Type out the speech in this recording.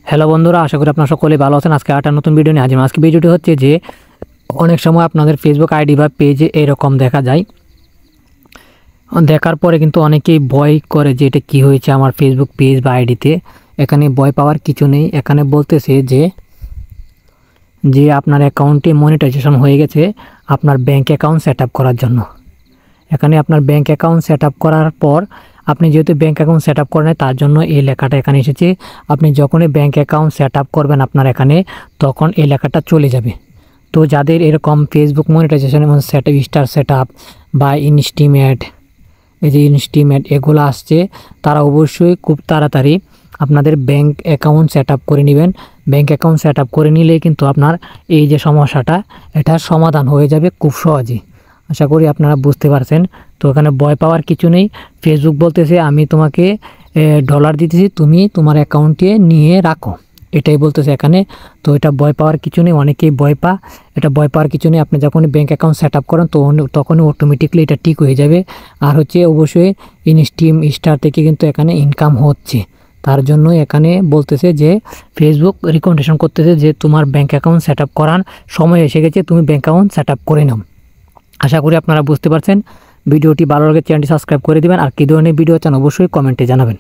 Hello বন্ধুরা, আশা করি আপনারা সকলে ভালো আছেন। আজকে একটা নতুন ভিডিও নিয়ে হাজির। আজকে ভিডিওটি হচ্ছে যে অনেক সময় আপনাদের ফেসবুক আইডি বা পেজে এরকম দেখা যায়। দেখার পরে কিন্তু অনেকেই ভয় করে যে এটা কী হয়েছে আমার ফেসবুক পেজ বা আইডিতে। এখানে ভয় পাওয়ার কিছু নেই। এখানে বলতেছে যে আপনার অ্যাকাউন্টে মনিটাইজেশন হয়ে গেছে আপনার ব্যাঙ্ক অ্যাকাউন্ট সেট আপ করার জন্য। এখানে আপনার ব্যাঙ্ক অ্যাকাউন্ট সেট আপ করার পর আপনি যেহেতু ব্যাঙ্ক অ্যাকাউন্ট সেট আপ করেন তার জন্য এই লেখাটা এখানে এসেছে। আপনি যখনই ব্যাঙ্ক অ্যাকাউন্ট সেট আপ করবেন আপনার এখানে, তখন এই লেখাটা চলে যাবে। তো যাদের এরকম ফেসবুক মনিটাইজেশন এবং স্টার সেট আপ বা ইনস্টিমেট, এই যে ইনস্টিমেট এগুলো আসছে, তারা অবশ্যই খুব তাড়াতাড়ি আপনাদের ব্যাঙ্ক অ্যাকাউন্ট সেট আপ করে নেবেন। ব্যাঙ্ক অ্যাকাউন্ট সেট আপ করে নিলেই কিন্তু আপনার এই যে সমস্যাটা, এটা সমাধান হয়ে যাবে খুব সহজেই। আশা করি আপনারা বুঝতে পারছেন। তো এখানে ভয় পাওয়ার কিছু নেই। ফেসবুক বলতেছে আমি তোমাকে ডলার দিতেছি, তুমি তোমার অ্যাকাউন্টে নিয়ে রাখো, এটাই বলতেছে এখানে। তো এটা ভয় পাওয়ার কিছু নেই। অনেকেই ভয় পা, এটা ভয় পাওয়ার কিছু নেই। আপনি যখনই ব্যাঙ্ক অ্যাকাউন্ট সেট আপ করেন তখনই অটোমেটিকলি এটা ঠিক হয়ে যাবে। আর হচ্ছে অবশ্যই ইনস্টিম স্টার থেকে কিন্তু এখানে ইনকাম হচ্ছে। তার জন্য এখানে বলতেছে যে ফেসবুক রিকমেন্ডেশন করতেছে যে তোমার ব্যাঙ্ক অ্যাকাউন্ট সেট আপ করার সময় এসে গেছে, তুমি ব্যাঙ্ক অ্যাকাউন্ট সেট আপ করে নাও। আশা করি আপনারা বুঝতে পারছেন। ভিডিওটি ভালো লাগে চ্যানেলটি সাবস্ক্রাইব করে দিবেন। আর কী ধরনের ভিডিও চান অবশ্যই কমেন্টে জানাবেন।